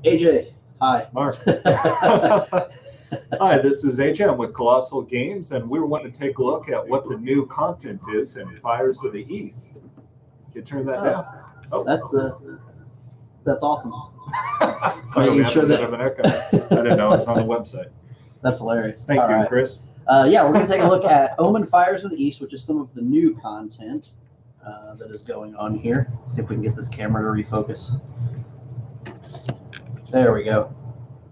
AJ, hi. Mark. Hi, this is AJ. I'm with Kolossal Games, and we were wanting to take a look at what the new content is in Fires of the East. Can you turn that down? Oh, that's awesome. Sorry, we have a bit of an echo. I didn't know it's on the website. That's hilarious. Thank you, Chris. Yeah, we're going to take a look at Omen Fires of the East, which is some of the new content that is going on here. Let's see if we can get this camera to refocus. There we go.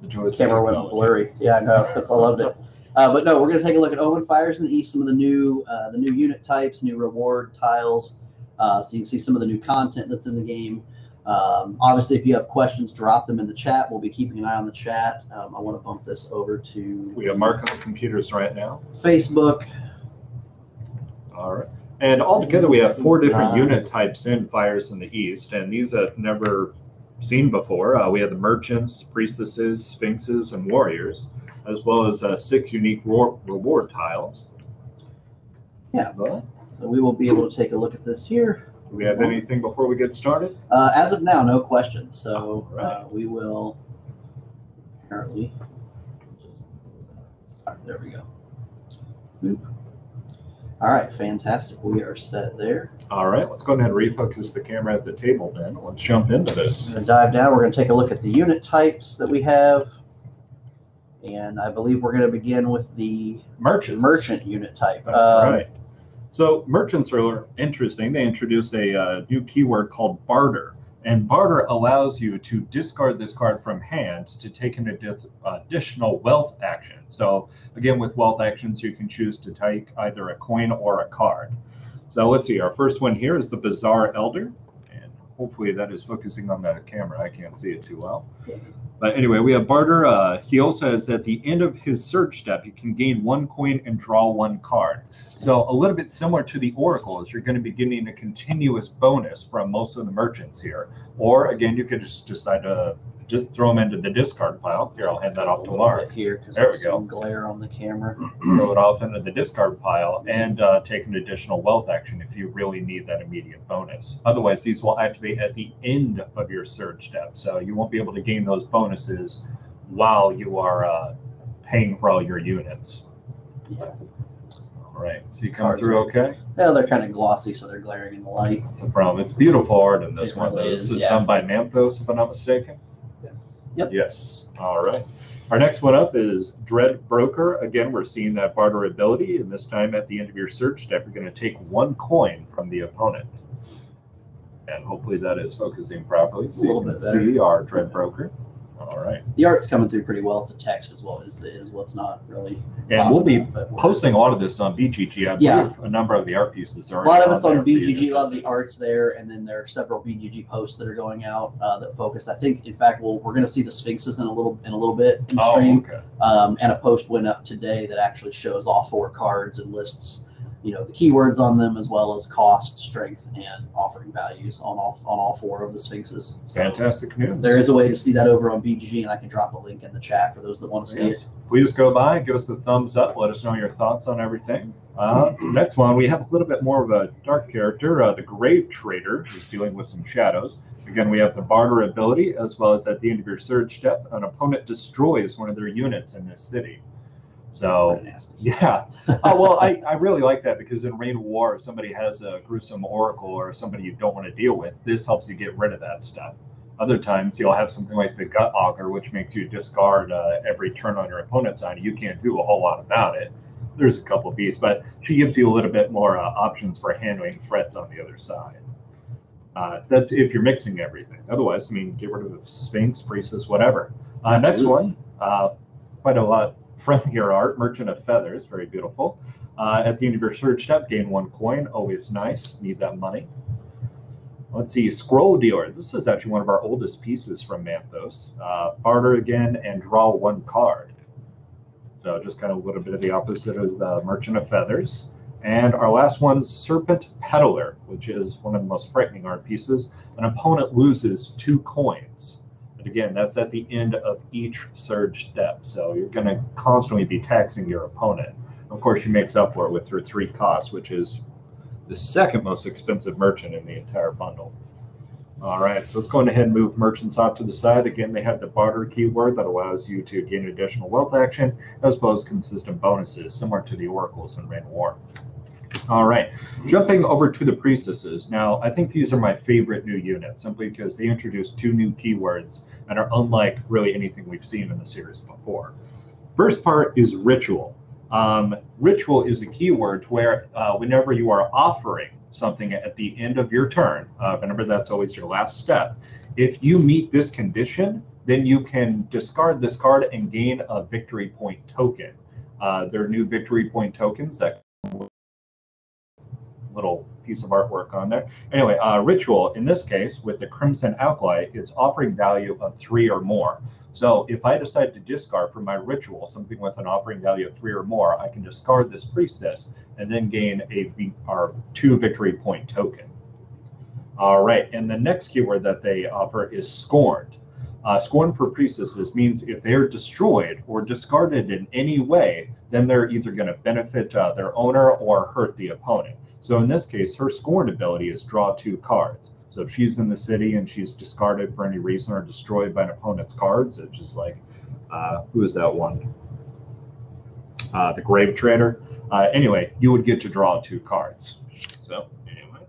The camera went blurry. Yeah, I know. I loved it. But no, we're going to take a look at Omen Fires in the East, some of the new unit types, new reward tiles. So you can see some of the new content that's in the game. Obviously, if you have questions, drop them in the chat. We'll be keeping an eye on the chat. I want to bump this over to... We have Mark on the computers right now. Facebook. All right. And altogether, we have 4 different unit types in Fires in the East, and these I've never seen before. We have the merchants, priestesses, sphinxes, and warriors, as well as 6 unique reward tiles. Yeah, so we will be able to take a look at this here. Do we have anything before we get started? As of now, no questions. So we will apparently. There we go. Boop. All right, fantastic. We are set there. All right, let's go ahead and refocus the camera at the table then. Let's jump into this. We're going to dive down. We're going to take a look at the unit types that we have. And I believe we're going to begin with the merchant unit type. That's right. So merchants are interesting. They introduced a new keyword called barter. And barter allows you to discard this card from hand to take an additional wealth action. So again, with wealth actions, you can choose to take either a coin or a card. So let's see, our first one here is the Bizarre Elder. And hopefully that is focusing on the camera. I can't see it too well. But anyway, we have barter. He also has at the end of his search step, you can gain 1 coin and draw 1 card. So a little bit similar to the Oracle, is you're going to be getting a continuous bonus from most of the merchants here. Or again, you could just decide to just throw them into the discard pile. Here, I'll hand that off to Mark. Here, there we go. Some glare on the camera. Throw it off into the discard pile and take an additional wealth action if you really need that immediate bonus. Otherwise, these will activate at the end of your surge step. So you won't be able to gain those bonuses while you are paying for all your units. Yeah. All right, so you come through okay? Yeah, they're kind of glossy, so they're glaring in the light. That's a problem. It's beautiful art in this one. Really This is done by Manthos, if I'm not mistaken. Yes. Yep. Yes. All right. Our next one up is Dread Broker. Again, we're seeing that barter ability, and this time at the end of your search step, you're going to take 1 coin from the opponent. And hopefully that is focusing properly. So you can see our Dread Broker. All right. The art's coming through pretty well. It's a text as well as what's not really. And we'll be posting a lot of this on BGG. I believe a number of the art pieces are. A lot of it's on BGG. A lot of the art's there, and then there are several BGG posts that are going out that focus. I think, in fact, we're going to see the Sphinxes in a little bit in the stream. Okay. And a post went up today that actually shows all 4 cards and lists, the keywords on them, as well as cost, strength, and offering values on all 4 of the Sphinxes. So fantastic news. There is a way to see that over on BGG, and I can drop a link in the chat for those that want to see it. Please go by, give us the thumbs up, let us know your thoughts on everything. Next one, we have a little bit more of a dark character, the Grave Trader, who's dealing with some shadows. Again, we have the barter ability, as well as at the end of your surge step, an opponent destroys one of their units in this city. So, yeah. Well, I really like that, because in Reign of War, if somebody has a gruesome oracle or somebody you don't want to deal with, this helps you get rid of that stuff. Other times, you'll have something like the Gut Auger, which makes you discard every turn on your opponent's side. You can't do a whole lot about it. There's a couple of beats, but she gives you a little bit more options for handling threats on the other side. That's if you're mixing everything. Otherwise, get rid of the Sphinx, Priestess, whatever. Next one, quite a lot friendlier art, Merchant of Feathers, very beautiful. At the end of your search step, gain 1 coin, always nice, need that money. Let's see, Scroll Dealer. This is actually one of our oldest pieces from Manthos. Barter again and draw 1 card. So just kind of a little bit of the opposite of the Merchant of Feathers. And our last one, Serpent Peddler, which is one of the most frightening art pieces. An opponent loses 2 coins. And again, that's at the end of each surge step. So you're going to constantly be taxing your opponent. Of course, she makes up for it with her 3 costs, which is the second most expensive merchant in the entire bundle. All right, so let's go ahead and move merchants off to the side. Again, they have the barter keyword that allows you to gain additional wealth action, as well as consistent bonuses, similar to the oracles in Reign of War. All right, jumping over to the priestesses. Now, I think these are my favorite new units, simply because they introduce 2 new keywords and are unlike really anything we've seen in the series before. First part is ritual. Ritual is a keyword where whenever you are offering something at the end of your turn, remember that's always your last step, if you meet this condition, then you can discard this card and gain a victory point token. There are new victory point tokens that little piece of artwork on there. Anyway, ritual, in this case, with the Crimson Alkali, it's offering value of 3 or more. So if I decide to discard from my ritual something with an offering value of 3 or more, I can discard this priestess and then gain a 2 victory point token. All right, and the next keyword that they offer is scorned. Scorned for priestesses means if they're destroyed or discarded in any way, then they're either going to benefit their owner or hurt the opponent. So in this case, her scorned ability is draw 2 cards. So if she's in the city and she's discarded for any reason or destroyed by an opponent's cards, it's just like, who is that one? The Grave Trader. Anyway, you would get to draw 2 cards. So anyway,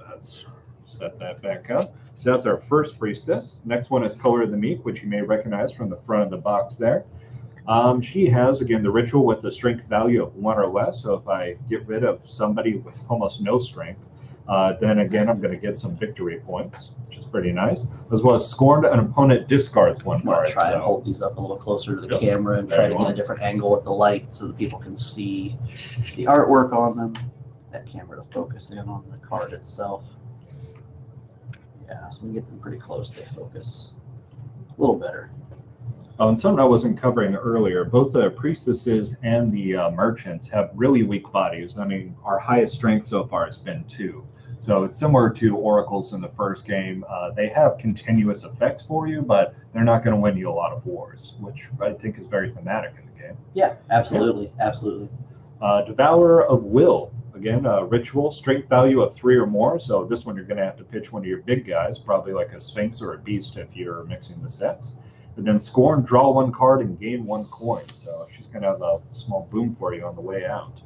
let's set that back up. So that's our first priestess. Next one is Color of the Meek, which you may recognize from the front of the box there. She has, again, the ritual with the strength value of 1 or less. So if I get rid of somebody with almost no strength, then again, I'm going to get some victory points, which is pretty nice. As well as scorned, an opponent discards 1 card. I'm try and hold these up a little closer to the camera and try to get a different angle with the light so that people can see the artwork on them. That camera to focus in on the card itself. Yeah, so we get them pretty close. They focus a little better. Oh, and something I wasn't covering earlier, both the priestesses and the merchants have really weak bodies. I mean, our highest strength so far has been 2. So it's similar to oracles in the first game. They have continuous effects for you, but they're not going to win you a lot of wars, which I think is very thematic in the game. Yeah, absolutely, absolutely. Devourer of Will. Again, ritual, strength value of 3 or more. So this one you're going to have to pitch one of your big guys, probably like a Sphinx or a Beast if you're mixing the sets. And then Scorn, draw 1 card and gain 1 coin. So she's going to have a small boom for you on the way out.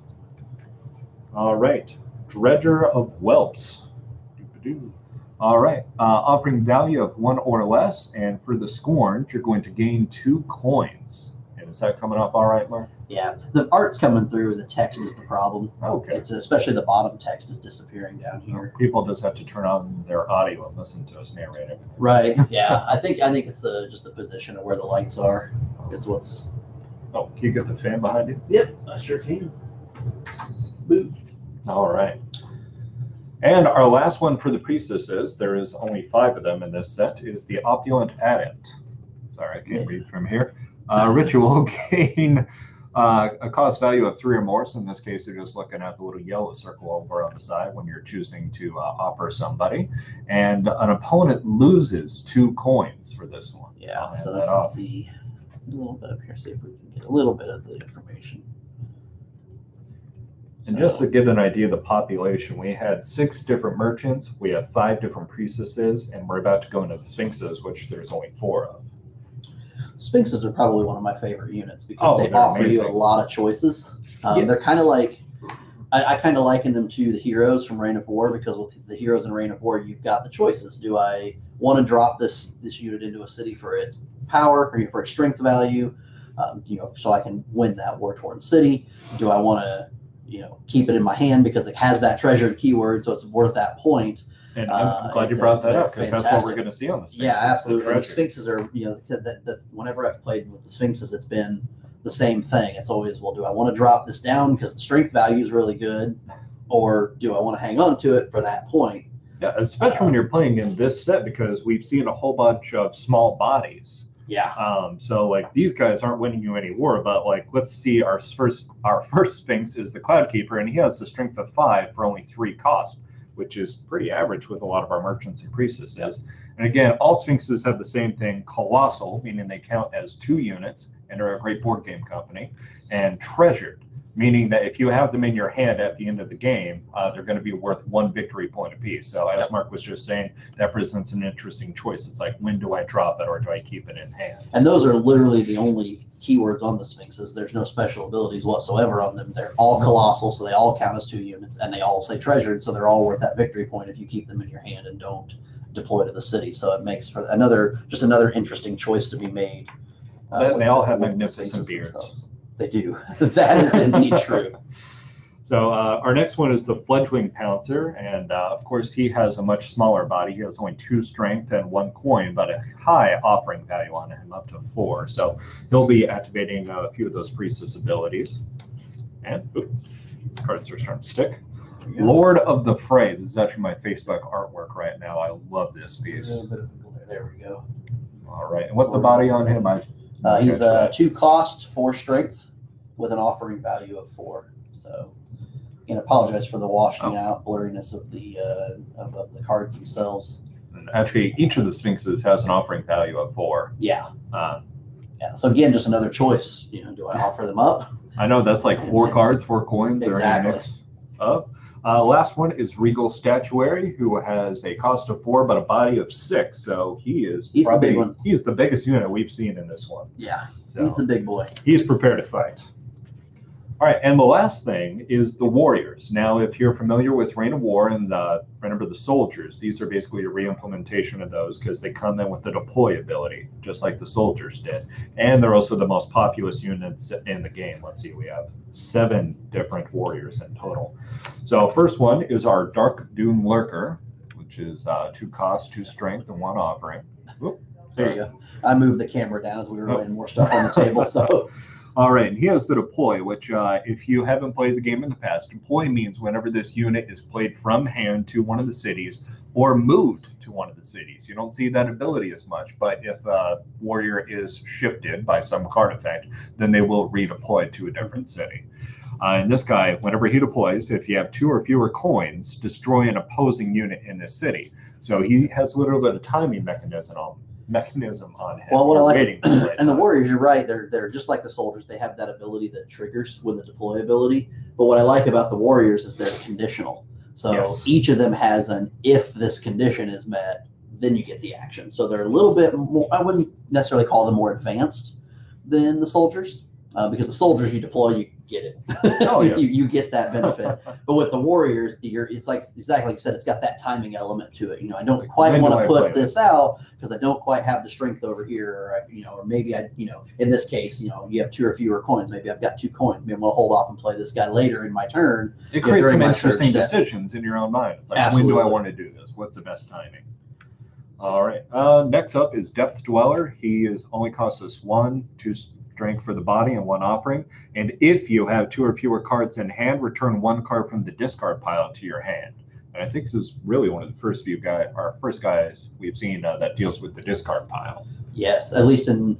All right. Dredger of Whelps. All right. Offering value of 1 or less. And for the Scorned, you're going to gain 2 coins. And is that coming up all right, Mark? Yeah. The art's coming through. The text is the problem. Okay. It's especially the bottom text is disappearing down here. People just have to turn on their audio and listen to us narrate everything. Right. Yeah. I think it's just the position of where the lights are is what's. Oh, can you get the fan behind you? Yep, I sure can. Boom. All right. And our last one for the priestesses, there is only 5 of them in this set, is the Opulent Adept. Sorry, I can't read from here. Ritual, gain a cost value of 3 or more. So in this case, you're just looking at the little yellow circle over on the side when you're choosing to offer somebody. And an opponent loses 2 coins for this one. Yeah, so this is the a little bit up here, see if we can get a little bit of the information. And just to give an idea of the population, we had 6 different merchants, we have 5 different priestesses, and we're about to go into the Sphinxes, which there's only 4 of. Sphinxes are probably one of my favorite units because they offer amazing. You a lot of choices. They're kind of like, I kind of liken them to the heroes from Reign of War, because with the heroes in Reign of War, you've got the choices. Do I want to drop this unit into a city for its power or for its strength value, so I can win that war torn city? Do I want to, keep it in my hand because it has that treasured keyword, so it's worth that point? And I'm glad you brought that up because that's what we're going to see on the Sphinxes. Yeah, absolutely. The Sphinxes are, whenever I've played with the Sphinxes, it's been the same thing. It's always, well, do I want to drop this down because the strength value is really good, or do I want to hang on to it for that point? Yeah, especially when you're playing in this set, because we've seen a whole bunch of small bodies. Yeah. So like these guys aren't winning you any war, but like let's see, our first Sphinx is the Cloud Keeper, and he has the strength of 5 for only 3 cost, which is pretty average with a lot of our merchants and priestesses. Yep. And again, all Sphinxes have the same thing: Kolossal, meaning they count as 2 units and are a great board game company, and Treasured. meaning that if you have them in your hand at the end of the game, they're going to be worth 1 victory point apiece. So as Mark was just saying, that presents an interesting choice. It's like, when do I drop it or do I keep it in hand? And those are literally the only keywords on the Sphinxes. There's no special abilities whatsoever on them. They're all colossal, so they all count as 2 units, and they all say treasured, so they're all worth that victory point if you keep them in your hand and don't deploy to the city. So it makes for another interesting choice to be made. They all have magnificent beards. Themselves. They do. That is indeed true. So our next one is the Fledgling Pouncer, and of course he has a much smaller body. He has only 2 strength and 1 coin, but a high offering value on him, up to 4. So he'll be activating a few of those priestess abilities. And cards are starting to stick. Lord of the Fray. This is actually my Facebook artwork right now. I love this piece. There we go. All right. And what's the body on him? He's 2 cost, 4 strength, with an offering value of 4. So, and apologize for the washing out blurriness of the cards themselves. And actually, each of the Sphinxes has an offering value of 4. Yeah. Yeah. So again, just another choice. Do I offer them up? I know that's like 4 cards, 4 coins. Exactly. Up. Last one is Regal Statuary, who has a cost of 4 but a body of 6. So he's the big one. He's the biggest unit we've seen in this one. Yeah, so he's the big boy. He's prepared to fight. All right, and the last thing is the Warriors. Now, if you're familiar with Reign of War and remember the Soldiers, these are basically a re-implementation of those because they come in with the deploy ability, just like the Soldiers did. And they're also the most populous units in the game. Let's see, we have 7 different Warriors in total. So first one is our Dark Doom Lurker, which is 2 cost, 2 strength, and 1 offering. Oop, there you go. I moved the camera down as we were laying more stuff on the table. So. All right, and he has the deploy, which if you haven't played the game in the past, deploy means whenever this unit is played from hand to one of the cities or moved to one of the cities. You don't see that ability as much, but if a warrior is shifted by some card effect, then they will redeploy to a different city. And this guy, whenever he deploys, if you have 2 or fewer coins, destroy an opposing unit in this city. So he has a little bit of timing mechanism on him. Well, what I like, and the Warriors, you're right, they're just like the Soldiers. They have that ability that triggers with the deploy ability. But what I like about the Warriors is they're conditional. So each of them has an if this condition is met, then you get the action. So they're a little bit more, I wouldn't necessarily call them more advanced than the Soldiers, because the Soldiers you deploy, you get it. Oh, yeah. you get that benefit. But with the Warriors, it's like exactly like you said, it's got that timing element to it. I don't quite want to put this out because I don't quite have the strength over here, or maybe in this case, you have 2 or fewer coins. Maybe I've got 2 coins. Maybe I'm gonna hold off and play this guy later in my turn. It creates some interesting decisions in your own mind. It's like, Absolutely. When do I want to do this? What's the best timing? All right. Next up is Depth Dweller. He only costs us 1, 2 strength for the body and 1 offering. And if you have 2 or fewer cards in hand, return 1 card from the discard pile to your hand. And I think this is really one of the first guys we've seen that deals with the discard pile. Yes, at least in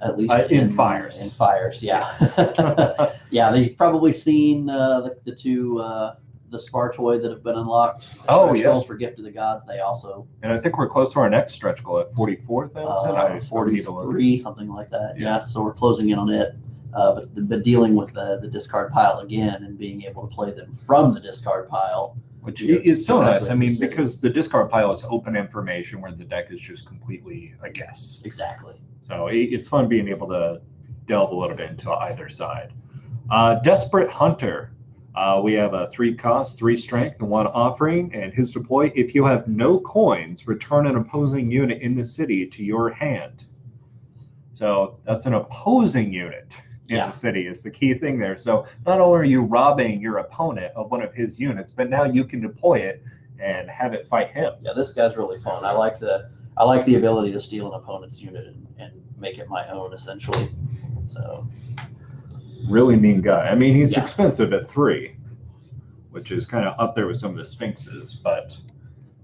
fires. In fires, yeah. Yes. Yeah, they've probably seen the 2 the Spar toy that have been unlocked. Goals for Gift of the Gods. They also. And I think we're close to our next stretch goal at 44,000. 43, something like that. Yeah. So we're closing in on it. But dealing with the discard pile again and being able to play them from the discard pile. Which is so nice. I mean, because the discard pile is open information where the deck is just completely a guess. Exactly. So it's fun being able to delve a little bit into either side. Desperate Hunter. We have a 3 cost, 3 strength, and 1 offering. And his deploy, if you have no coins, return an opposing unit in the city to your hand. So that's an opposing unit in the city is the key thing there. So not only are you robbing your opponent of one of his units, but now you can deploy it and have it fight him. Yeah, this guy's really fun. I like the ability to steal an opponent's unit and make it my own, essentially. So really mean guy. I mean, he's expensive at 3, which is kind of up there with some of the Sphinxes, but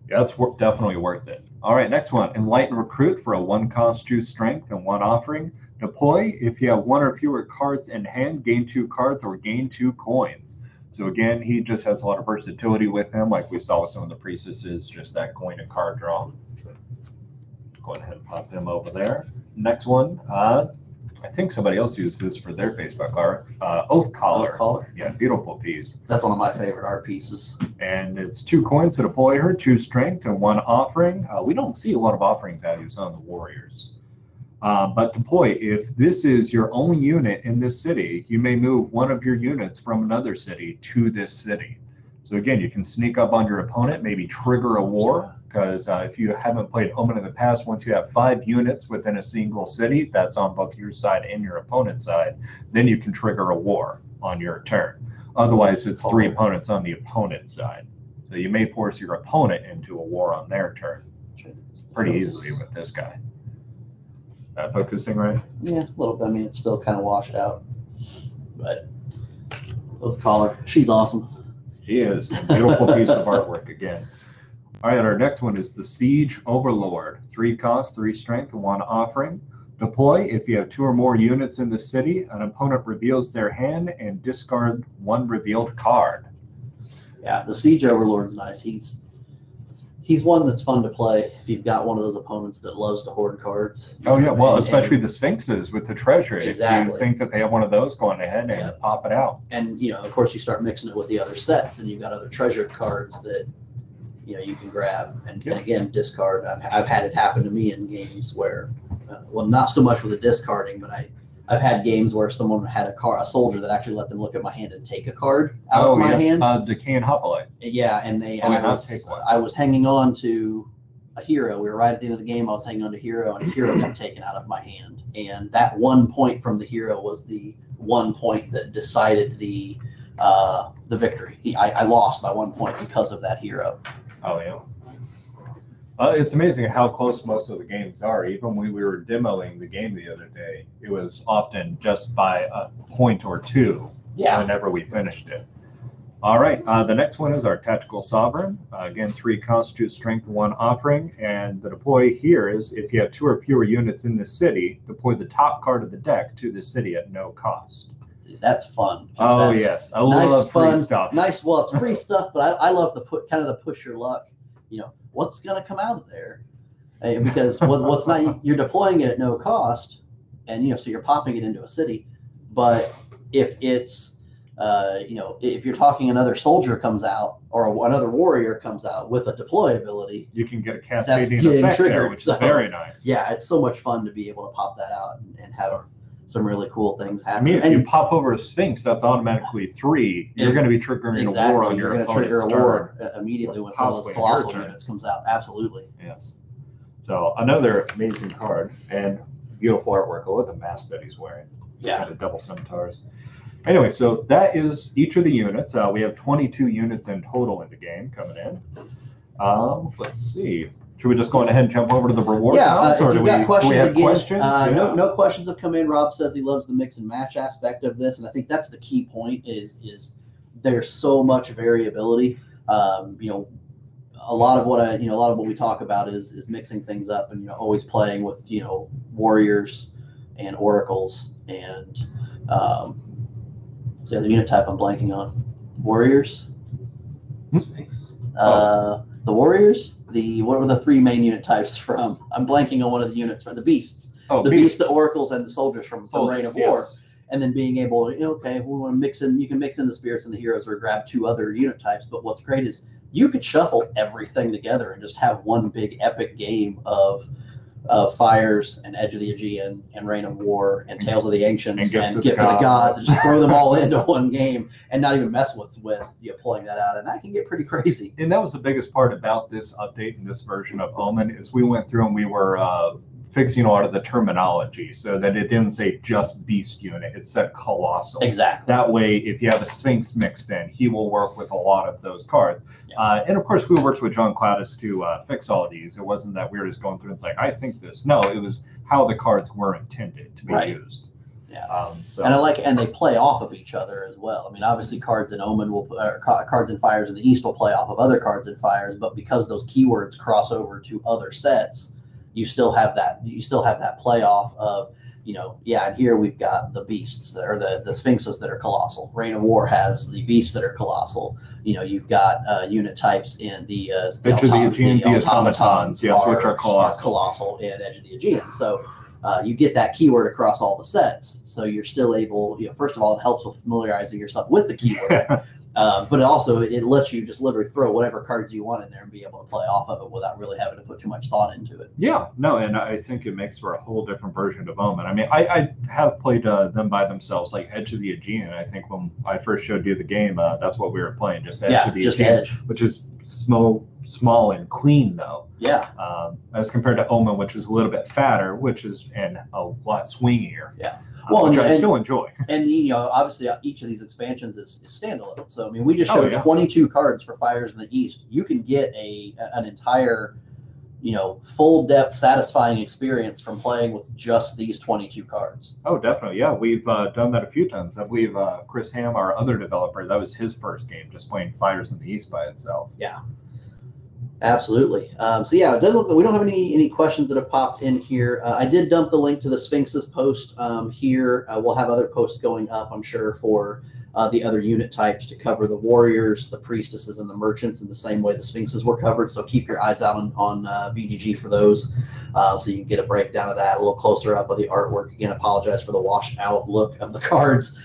yeah, that's definitely worth it. All right, next one, Enlightened Recruit for a 1 cost, 2 strength, and 1 offering. Deploy, if you have 1 or fewer cards in hand, gain 2 cards or gain 2 coins. So again, he just has a lot of versatility with him, like we saw with some of the priestesses, just that coin and card draw. Go ahead and pop him over there. Next one, I think somebody else used this for their Facebook art. Oath Collar. Oath Collar. Yeah, beautiful piece. That's one of my favorite art pieces. And it's 2 coins to deploy her, 2 strength, and 1 offering. We don't see a lot of offering values on the warriors. But deploy, if this is your only unit in this city, you may move one of your units from another city to this city. So again, you can sneak up on your opponent, maybe trigger a war, because if you haven't played Omen in the past, once you have 5 units within a single city, that's on both your side and your opponent's side, then you can trigger a war on your turn. Otherwise, it's 3 opponents on the opponent's side. So you may force your opponent into a war on their turn pretty easily with this guy. Focusing right? Yeah, a little bit. I mean, it's still kind of washed out. But Oath Collar, she's awesome. She is. A beautiful piece of artwork again. All right, our next one is the Siege Overlord. 3 cost, 3 strength, 1 offering. Deploy, if you have 2 or more units in the city, an opponent reveals their hand and discard 1 revealed card. Yeah, the Siege Overlord's nice. He's one that's fun to play if you've got one of those opponents that loves to hoard cards. Oh, yeah, well, especially the Sphinxes with the treasure. Exactly. If you think that they have one of those, going ahead and pop it out. And, of course, you start mixing it with the other sets, and you've got other treasure cards that, you can grab and again, discard. I've had it happen to me in games where, well, not so much with the discarding, but I've had games where someone had a soldier that actually let them look at my hand and take a card out of my hand. Decay and Hoplite. Yeah, and I was hanging on to a hero. We were right at the end of the game. I was hanging on to a hero, and a hero got taken out of my hand. And that 1 point from the hero was the 1 point that decided the victory. I lost by 1 point because of that hero. Oh, yeah. It's amazing how close most of the games are. Even when we were demoing the game the other day, it was often just by a point or 2 whenever we finished it. All right, the next one is our Tactical Sovereign. Again, 3 cost, 2 strength, 1 offering. And the deploy here is if you have 2 or fewer units in the city, deploy the top card of the deck to the city at no cost. That's fun. Oh, yes. I love free stuff. Nice. Well, it's free stuff, but I love the push your luck. What's going to come out of there? Because what's not, you're deploying it at no cost, and so you're popping it into a city. But if it's if you're talking another soldier comes out or another warrior comes out with a deploy ability, you can get a cascading effect there, which is very nice. Yeah, it's so much fun to be able to pop that out and have some really cool things happen. I mean, if you pop over a Sphinx, that's automatically 3. You're going to be triggering a war on your opponent's turn. You're going to trigger a war immediately when one of those Kolossal units comes out. Absolutely. Yes. So another amazing card and beautiful artwork. I love the mask that he's wearing. Yeah. The double scimitars. Anyway, so that is each of the units. We have 22 units in total in the game coming in. Let's see. Should we just go ahead and jump over to the reward? Yeah, or if you've got questions, do we have again, questions? No questions have come in. Rob says he loves the mix and match aspect of this, and I think that's the key point. Is there's so much variability. A lot of what we talk about is mixing things up and always playing with warriors and oracles and what's the other unit type I'm blanking on? Warriors. The warriors. What were the 3 main unit types from? I'm blanking on one of the units from the beasts. The beasts, the oracles, and the soldiers from Reign of War. And then being able to, we want to mix in. You can mix in the spirits and the heroes, or grab 2 other unit types. But what's great is you could shuffle everything together and just have one big epic game of Fires and Edge of the Aegean and Reign of War and Tales of the Ancients and Gift of the Gods, and just throw them all into one game and not even mess with pulling that out, and that can get pretty crazy. And that was the biggest part about this update and this version of Omen is we went through and we were fixing a lot of the terminology so that it didn't say just beast unit, it said Kolossal. Exactly. That way, if you have a Sphinx mixed in, he will work with a lot of those cards. Yeah. And of course, we worked with John Cladis to fix all of these. It wasn't that we were just going through and it's like, I think this. No, it was how the cards were intended to be used. Yeah. And they play off of each other as well. I mean, obviously, cards in Omen cards in Fires in the East will play off of other cards in Fires, but because those keywords cross over to other sets, you still have that play off of, and here we've got the beasts or the Sphinxes that are Kolossal. Reign of War has the beasts that are Kolossal. You've got unit types in the Automatons, yes, which are Kolossal. Colossal and Edge of the Aegean. So you get that keyword across all the sets. So you're still able, first of all, it helps with familiarizing yourself with the keyword. But it lets you just literally throw whatever cards you want in there and be able to play off of it without really having to put too much thought into it. Yeah, no, and I think it makes for a whole different version of Omen. I mean, I have played them by themselves, like Edge of the Aegean. I think when I first showed you the game, that's what we were playing, just Edge of the Aegean, which is small and clean, though. Yeah. As compared to Omen, which is a little bit fatter, and a lot swingier. Yeah. Which I still enjoy. And obviously each of these expansions is standalone. So I mean, we just showed 22 cards for Fires in the East. You can get an entire, full depth, satisfying experience from playing with just these 22 cards. Oh, definitely. Yeah, we've done that a few times. I believe Chris Ham, our other developer, that was his first game, just playing Fires in the East by itself. Yeah. Absolutely. So yeah, it doesn't look, we don't have any questions that have popped in here. I did dump the link to the Sphinx's post here. We'll have other posts going up, I'm sure, for the other unit types to cover the warriors, the priestesses, and the merchants in the same way the Sphinxes were covered. So keep your eyes out on VGG for those, so you can get a breakdown of that, a little closer up of the artwork. Again, apologize for the washed out look of the cards.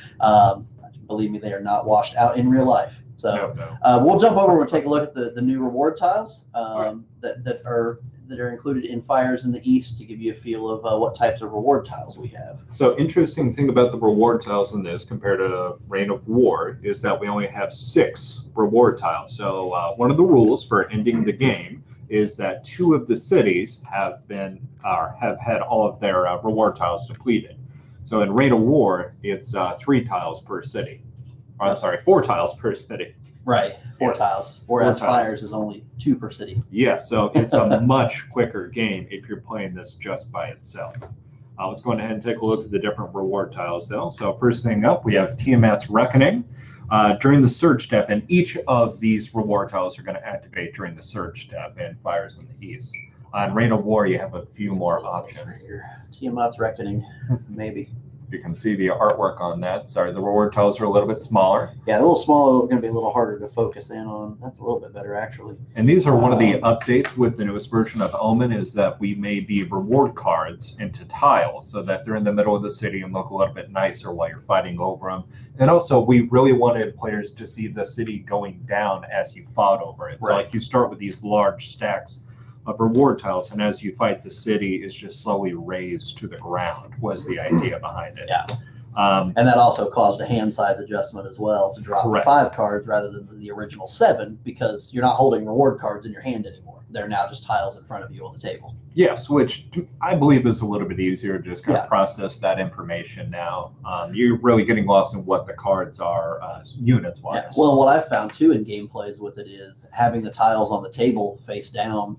Believe me, they are not washed out in real life. So we'll jump over and take a look at the new reward tiles that are included in Fires in the East to give you a feel of what types of reward tiles we have. So interesting thing about the reward tiles in this compared to Reign of War is that we only have 6 reward tiles. So one of the rules for ending the game is that 2 of the cities have had all of their reward tiles depleted. So in Reign of War, it's 3 tiles per city. Or, I'm sorry, 4 tiles per city. Right, 4 tiles. Whereas Fires is only 2 per city. Yeah, so it's a much quicker game if you're playing this just by itself. Let's go ahead and take a look at the different reward tiles, though. So first thing up, we have Tiamat's Reckoning. During the surge step, and each of these reward tiles are going to activate during the surge step in Fires in the East. On Reign of War, you have a few more options. Tiamat's Reckoning, maybe. You can see the artwork on that. Sorry, the reward tiles are a little bit smaller. Yeah, a little smaller, going to be a little harder to focus in on. That's a little bit better, actually. And these are one of the updates with the newest version of Omen, is that we made the reward cards into tiles so that they're in the middle of the city and look a little bit nicer while you're fighting over them. And also, we really wanted players to see the city going down as you fought over it. So like you start with these large stacks of reward tiles, and as you fight the city, is just slowly raised to the ground, was the idea behind it. Yeah. And that also caused a hand size adjustment as well, to drop 5 cards rather than the original 7, because you're not holding reward cards in your hand anymore. They're now just tiles in front of you on the table. Yes, which I believe is a little bit easier to just kind of process that information now. You're really getting lost in what the cards are units-wise. Yeah. Well, what I've found too in gameplays with it is having the tiles on the table face down.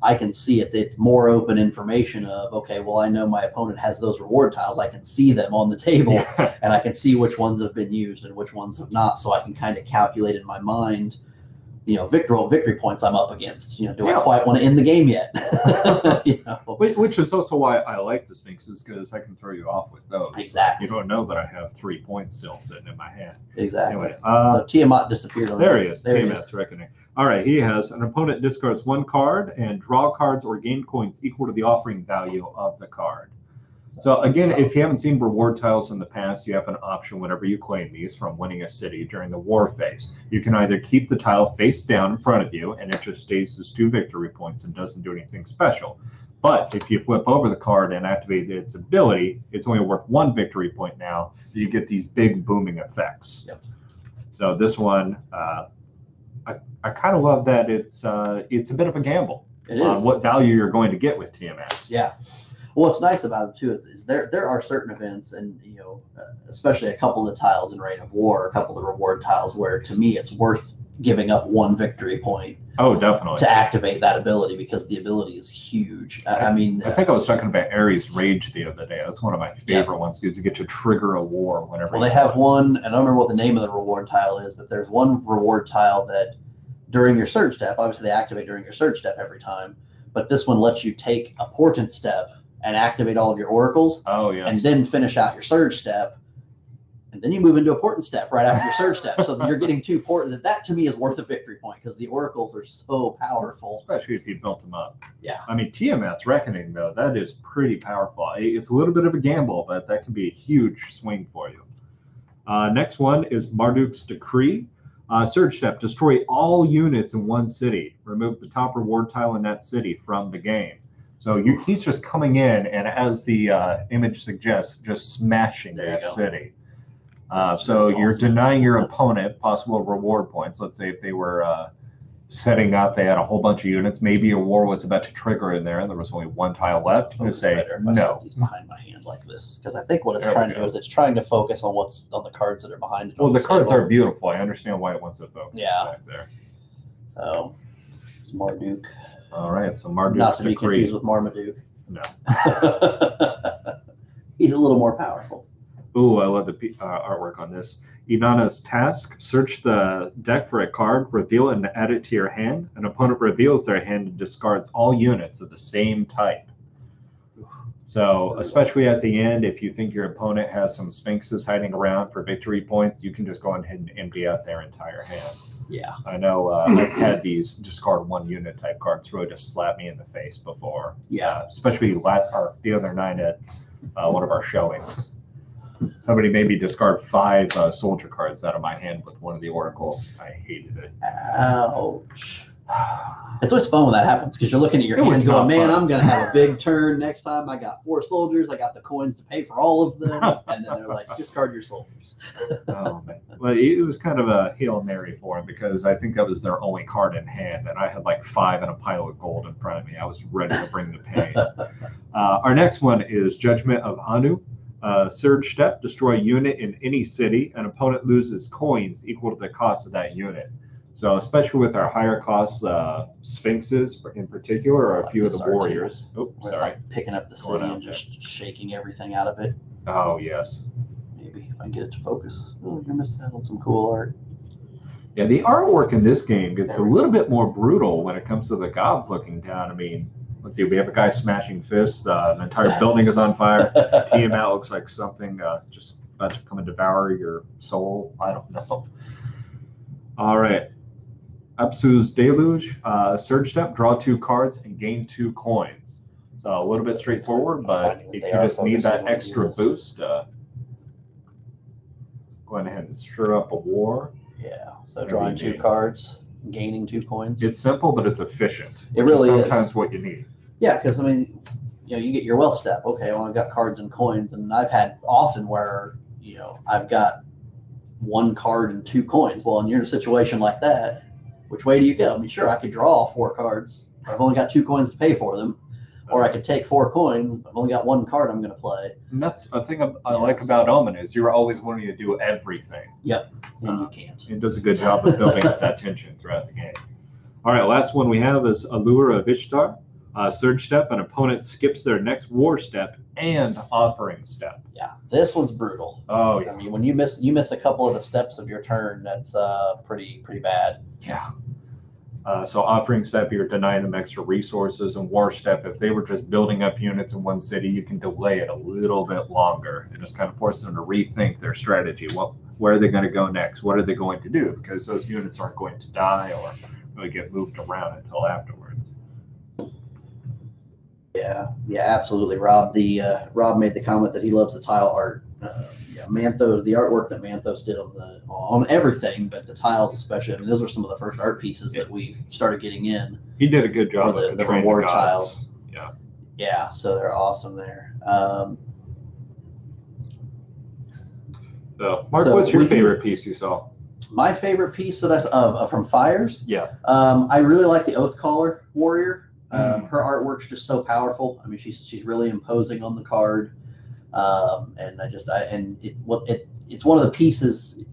I can see it. It's more open information of, okay, well, I know my opponent has those reward tiles. I can see them on the table, and I can see which ones have been used and which ones have not. So I can kind of calculate in my mind, victory points I'm up against. Do I quite want to end the game yet? Which is also why I like the Sphinxes, because I can throw you off with those. Exactly. You don't know that I have 3 points still sitting in my hand. Exactly. Anyway, so Tiamat disappeared on there he is. Tiamat's Reckoning. All right, he has an opponent discards 1 card and draw cards or gain coins equal to the offering value of the card. So again, if you haven't seen reward tiles in the past, you have an option whenever you claim these from winning a city during the war phase. You can either keep the tile face down in front of you, and it just stays as 2 victory points and doesn't do anything special. But if you flip over the card and activate its ability, it's only worth 1 victory point now. You get these big booming effects. Yep. So this one, I kind of love that it's a bit of a gamble on what value you're going to get with Tiamat. Yeah. What's nice about it too is there are certain events, and especially a couple of the tiles in Reign of War, a couple of the reward tiles, where to me it's worth giving up 1 victory point. Oh, definitely. To activate that ability, because the ability is huge. I think I was talking about Ares Rage the other day. That's one of my favorite ones, because you get to trigger a war whenever. Well, they have one, and I don't remember what the name of the reward tile is, but there's one reward tile that during your surge step, obviously they activate during your surge step every time, but this one lets you take a portent step and activate all of your oracles. Oh, yeah. And then finish out your surge step. And then you move into a portent step right after your surge step. So you're getting 2 portent. That to me is worth a victory point because the oracles are so powerful. Especially if you built them up. Yeah. I mean, Tiamat's Reckoning, though, that is pretty powerful. It's a little bit of a gamble, but that can be a huge swing for you. Next one is Marduk's Decree. Surge step, destroy all units in one city. Remove the top reward tile in that city from the game. So he's just coming in, and as the image suggests, just smashing that city. So really you're denying your opponent possible reward points. Let's say if they were setting up, they had a whole bunch of units. Maybe a war was about to trigger in there, and there was only 1 tile left. You say no. He's behind my hand like this because I think what it's trying to do is it's trying to focus on what's on the cards that are behind it. Well, the cards are beautiful. I understand why it wants to focus back there. So it's Marduk. All right, so Marduk's Not to be Decree. confused with Marmaduke. No. He's a little more powerful. Ooh, I love the artwork on this. Inanna's Task. Search the deck for a card, reveal it, and add it to your hand. An opponent reveals their hand and discards all units of the same type. So, especially at the end, if you think your opponent has some Sphinxes hiding around for victory points, you can just go ahead and empty out their entire hand. Yeah. I know I've had these discard 1 unit type cards really just slap me in the face before. Yeah. Especially the other night at one of our showings. Somebody made me discard 5 soldier cards out of my hand with one of the Oracle. I hated it. Ouch. It's always fun when that happens because you're looking at your hands going, man, I'm going to have a big turn next time. I got 4 soldiers. I got the coins to pay for all of them. And then they're like, discard your soldiers. Oh, man. Well, it was kind of a Hail Mary for him because I think that was their only card in hand. And I had like 5 and a pile of gold in front of me. I was ready to bring the pain. Our next one is Judgment of Anu. Surge step, destroy a unit in any city. An opponent loses coins equal to the cost of that unit. So especially with our higher cost Sphinxes in particular, or a few of the warriors. Oh, sorry. Like picking up the city and just shaking everything out of it. Oh, yes. Maybe if I can get it to focus. Oh, you're missing out on some cool art. Yeah, the artwork in this game gets a little bit more brutal when it comes to the gods looking down. I mean, let's see, we have a guy smashing fists. An entire building is on fire. Tiamat looks like something just about to come and devour your soul. I don't know. All right. Apsu's Deluge. Surge step, draw 2 cards and gain 2 coins. So a little bit straightforward, but if you just need that extra boost, go ahead and stir up a war. Yeah, so drawing 2 cards, gaining 2 coins. It's simple, but it's efficient. It really is. Sometimes what you need. Yeah, because I mean, you get your wealth step. Okay, well, I've got cards and coins, and I've had often where I've got 1 card and 2 coins. Well, and you're in a situation like that. Which way do you go? I mean, sure, I could draw 4 cards. But I've only got 2 coins to pay for them. Or I could take 4 coins, but I've only got 1 card I'm going to play. And that's a thing I like about Omen is you're always wanting to do everything. Yep, and you can't. It does a good job of building up that tension throughout the game. All right, last one we have is Allure of Ishtar. Surge step, an opponent skips their next war step and offering step. Yeah, this one's brutal. Oh, yeah. I mean, when you miss a couple of the steps of your turn, that's pretty bad. Yeah. So offering step, you're denying them extra resources, and war step, if they were just building up units in one city, you can delay it a little bit longer and just kind of force them to rethink their strategy. Where are they going to go next? What are they going to do? Because those units aren't going to die or really get moved around until afterwards. Yeah, absolutely. Rob made the comment that he loves the tile art. Manthos, the artwork that Manthos did on everything, but the tiles especially. I mean, those are some of the first art pieces that we started getting in. He did a good job of the reward tiles. Yeah. Yeah, so they're awesome there. So, Mark, what's your favorite piece you saw? My favorite piece that from Fires. Yeah. I really like the Oath Caller warrior. Her artwork's just so powerful. I mean, she's really imposing on the card, it's one of the pieces.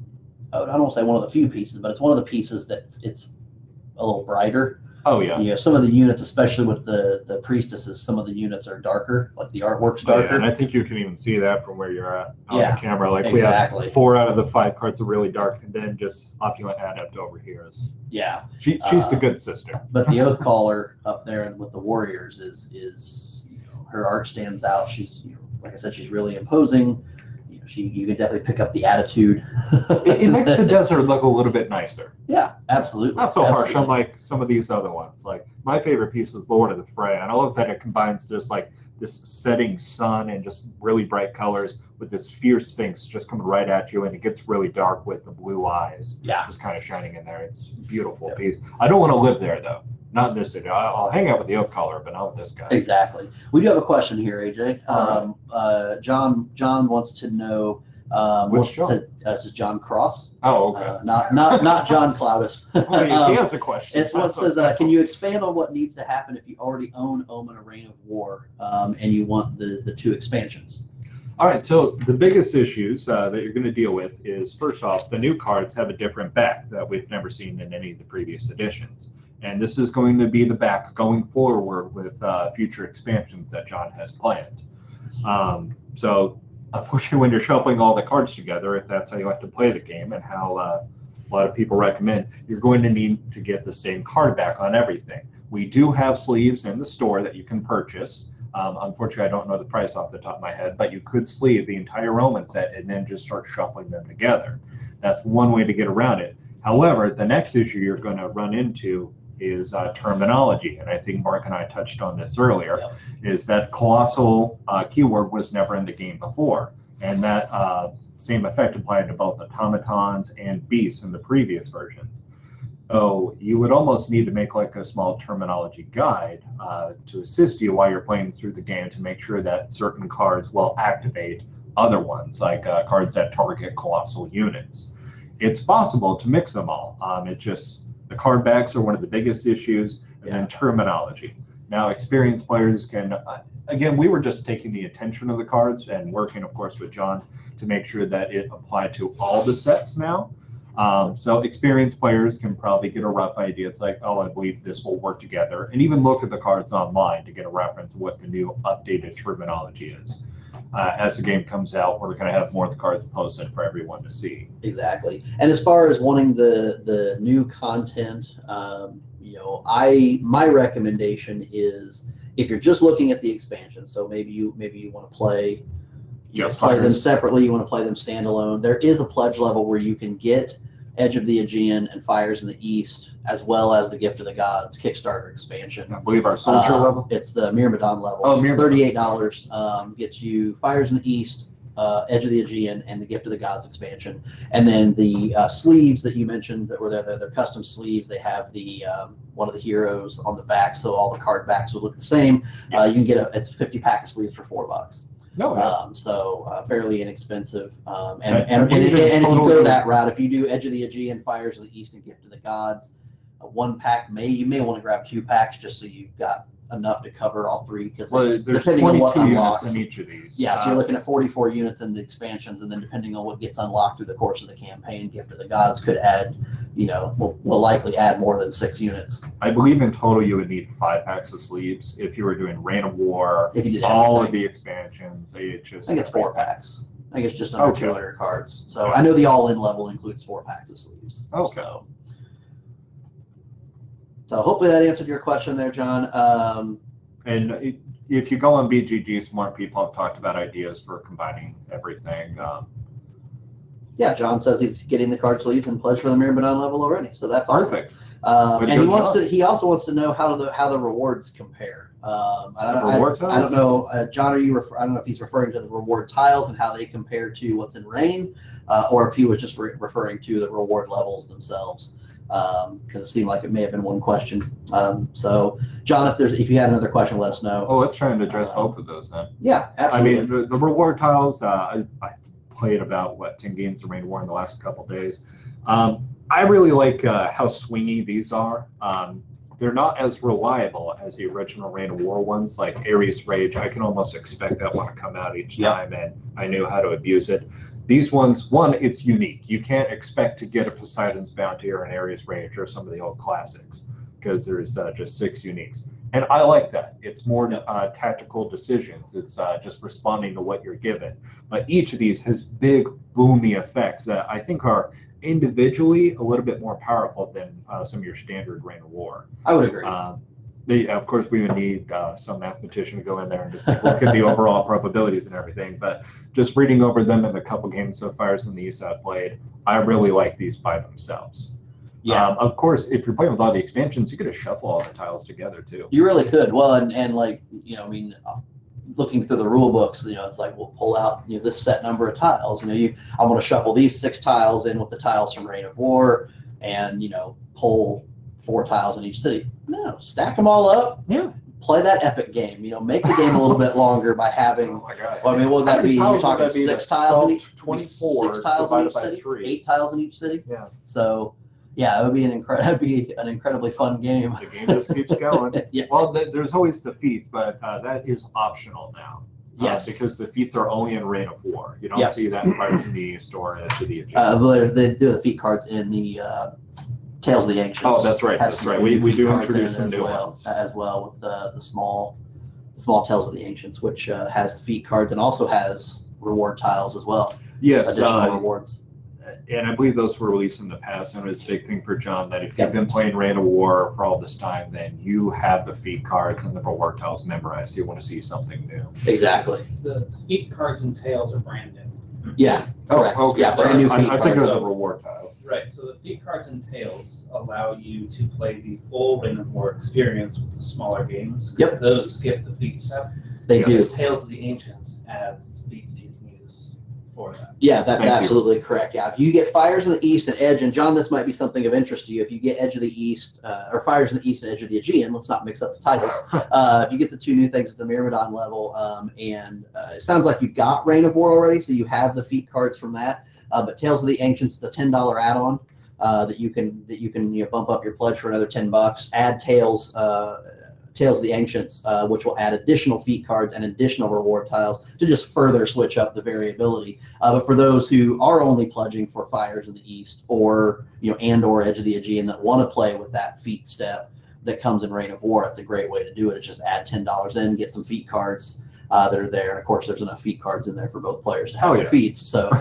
I don't want to say one of the few pieces, but it's one of the pieces that it's a little brighter. Oh yeah. Some of the units, especially with the priestesses, some of the units are darker, like the artwork's darker. Yeah, and I think you can even see that from where you're at on the camera. Like exactly. We have 4 out of the 5 cards are really dark, and then just Opulent Adept over here is. Yeah. She's the good sister. But the Oath Caller up there with the warriors is her art stands out. She's like I said, she's really imposing. you can definitely pick up the attitude. It makes the desert look a little bit nicer. Yeah, absolutely. Not so harsh, unlike some of these other ones. Like my favorite piece is Lord of the Fray, and I love that it combines just like this setting sun and just really bright colors with this fierce sphinx just coming right at you, and it gets really dark with the blue eyes. Yeah, just kind of shining in there. It's a beautiful piece. I don't want to live there though. Not in this city. I'll hang out with the oak color, but not with this guy. Exactly. We do have a question here, AJ. John wants to know. Which John? This is John Cross. Oh, okay. Not John Cloudus. He has a question. It's what says, can you expand on what needs to happen if you already own Omen: A Reign of War and you want the 2 expansions? All right, so the biggest issues that you're going to deal with is, first off, the new cards have a different back that we've never seen in any of the previous editions. And this is going to be the back going forward with future expansions that John has planned. So unfortunately, when you're shuffling all the cards together, if that's how you like to play the game and how a lot of people recommend, you're going to need to get the same card back on everything. We do have sleeves in the store that you can purchase. Unfortunately, I don't know the price off the top of my head, but you could sleeve the entire Omen set and then just start shuffling them together. That's one way to get around it. However, the next issue you're going to run into is terminology, and I think Mark and I touched on this earlier, is that Kolossal keyword was never in the game before, and that same effect applied to both automatons and beasts in the previous versions. So you would almost need to make like a small terminology guide to assist you while you're playing through the game to make sure that certain cards will activate other ones, like cards that target colossal units. It's possible to mix them all. The card backs are one of the biggest issues, and then terminology. Now, experienced players can, again, we were just taking the attention of the cards and working, of course, with John to make sure that it applied to all the sets now. So experienced players can probably get a rough idea. It's like, oh, I believe this will work together, and even look at the cards online to get a reference of what the new updated terminology is. As the game comes out, we're going to have more of the cards posted for everyone to see. Exactly. And as far as wanting the new content, my recommendation is if you're just looking at the expansion, so maybe you want to play them separately, you want to play them standalone. There is a pledge level where you can get Edge of the Aegean and Fires in the East, as well as the Gift of the Gods Kickstarter expansion. I believe our soldier level? It's the Myrmidon level. Oh, $38 gets you Fires in the East, Edge of the Aegean, and the Gift of the Gods expansion. And then the sleeves that you mentioned that were there, they're custom sleeves. They have the one of the heroes on the back, so all the card backs will look the same. You can get it's a 50-pack of sleeves for $4. So fairly inexpensive. And if you go that route, if you do Edge of the Aegean, Fires of the East, and Gift of the Gods, one pack you may want to grab 2 packs just so you've got enough to cover all 3, because depending on what unlocks in each of these. Yeah, so you're looking at 44 units in the expansions, and then depending on what gets unlocked through the course of the campaign, Gift of the Gods could add, will likely add more than 6 units. I believe in total you would need 5 packs of sleeves if you were doing Reign of War, if you did all of the expansions. I think it's 4 packs. I think it's just under 200 cards. So I know the all-in level includes 4 packs of sleeves. Okay. So hopefully that answered your question there, John. And if you go on BGG, smart people have talked about ideas for combining everything. Yeah, John says he's getting the card sleeves and pledge for the Myrmidon level already, so that's perfect. Awesome. And he also wants to know how the rewards compare. I don't know, John. I don't know if he's referring to the reward tiles and how they compare to what's in Reign, or if he was just referring to the reward levels themselves. Because it seemed like it may have been one question. So, John, if you had another question, let us know. Oh, let's try and address both of those then. Yeah, absolutely. I mean, the reward tiles, I played about, 10 games of Reign of War in the last couple of days. I really like how swingy these are. They're not as reliable as the original Reign of War ones, like Ares Rage. I can almost expect that one to come out each time, and I knew how to abuse it. These ones, one, it's unique. You can't expect to get a Poseidon's Bounty or an Ares Rage or some of the old classics, because there's just 6 uniques. And I like that. It's more tactical decisions. It's just responding to what you're given. But each of these has big, boomy effects that I think are individually a little bit more powerful than some of your standard Reign of War. I would agree. Of course, we would need some mathematician to go in there and just look at the overall probabilities and everything. But just reading over them in the couple games of Fires in the East I've played, I really like these by themselves. Yeah. Of course, if you're playing with all the expansions, you could shuffle all the tiles together too. You really could. Well, and like, I mean, looking through the rule books, it's like we'll pull out this set number of tiles. I want to shuffle these 6 tiles in with the tiles from Reign of War, and pull 4 tiles in each city. No, stack them all up. Yeah. Play that epic game. Make the game a little bit longer by having. Oh my God. Well, I mean, what would that be? You're talking 6 tiles in each. 24 6 tiles in each by city. 3. 8 tiles in each city. Yeah. So. Yeah, it would be an incredibly fun game. The game just keeps going. Yeah. Well, there's always defeats, but that is optional now. Yes. Because defeats are only in Reign of War. You don't see that in Fires in the East or Edge of the Aegis. They do the defeat cards in the Tales of the Ancients. Oh, that's right. That's right. We do introduce some new ones as well with the small Tales of the Ancients, which has defeat cards and also has reward tiles as well. Yes. Additional rewards. And I believe those were released in the past, and it was a big thing for John that if you've been playing Reign of War for all this time, then you have the feat cards and the reward tiles memorized. You want to see something new. Exactly. The feat cards and tails are brand new. Yeah. Correct. Okay. Yeah, brand new feat I think it was a cards. reward tile. Right. So the feat cards and tails allow you to play the full Reign of War experience with the smaller games. Yep. Those skip the feat step. They do. Tales of the Ancients adds feats that you can use for that. Yeah, that's absolutely correct. Yeah, if you get Fires in the East and Edge, and John, this might be something of interest to you. If you get Edge of the East, or Fires in the East and Edge of the Aegean, let's not mix up the titles. If you get the 2 new things at the Myrmidon level, and it sounds like you've got Reign of War already, so you have the feat cards from that. But Tales of the Ancients, the $10 add-on that you can bump up your pledge for another $10. Add Tales of the Ancients, which will add additional feat cards and additional reward tiles to just further switch up the variability. But for those who are only pledging for Fires in the East or or Edge of the Aegean that want to play with that feat step that comes in Reign of War, it's a great way to do it. It's just add $10 in, get some feat cards that are there, and of course there's enough feat cards in there for both players to have their feats. So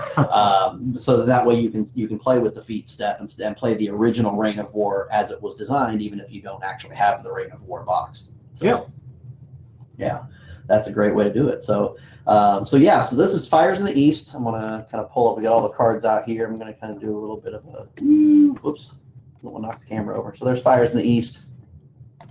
so that way you can play with the feat step and play the original Reign of War as it was designed, even if you don't actually have the Reign of War box. So, yeah, that's a great way to do it. So so this is Fires in the East. I'm gonna kind of pull up. We got all the cards out here. I'm gonna kind of do a little bit of a whoops, don't want to knock the camera over. So there's Fires in the East.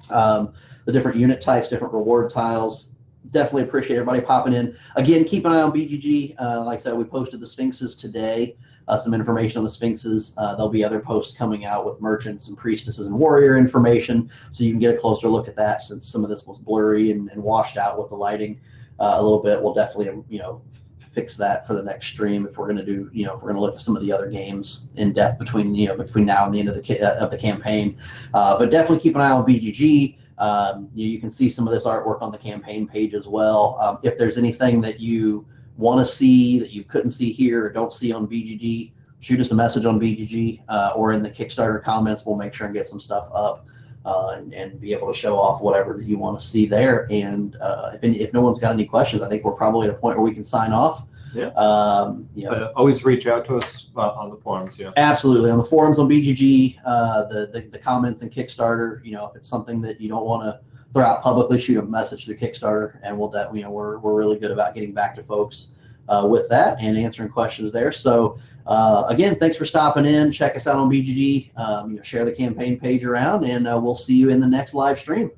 The different unit types, different reward tiles. Definitely appreciate everybody popping in. Again, keep an eye on BGG. Like I said, we posted the Sphinxes today. Some information on the Sphinxes. There'll be other posts coming out with merchants and priestesses and warrior information, so you can get a closer look at that. Since some of this was blurry and washed out with the lighting a little bit, we'll definitely fix that for the next stream if we're going to do if we're going to look at some of the other games in depth between now and the end of the campaign. But definitely keep an eye on BGG. You can see some of this artwork on the campaign page as well. If there's anything that you want to see that you couldn't see here or don't see on BGG, shoot us a message on BGG or in the Kickstarter comments. We'll make sure and get some stuff up and be able to show off whatever that you want to see there. And if no one's got any questions, I think we're probably at a point where we can sign off. Yeah. Always reach out to us on the forums. Yeah. Absolutely, on the forums on BGG, the comments and Kickstarter. If it's something that you don't want to throw out publicly, shoot a message through Kickstarter, and we're really good about getting back to folks with that and answering questions there. So again, thanks for stopping in. Check us out on BGG. Share the campaign page around, and we'll see you in the next live stream.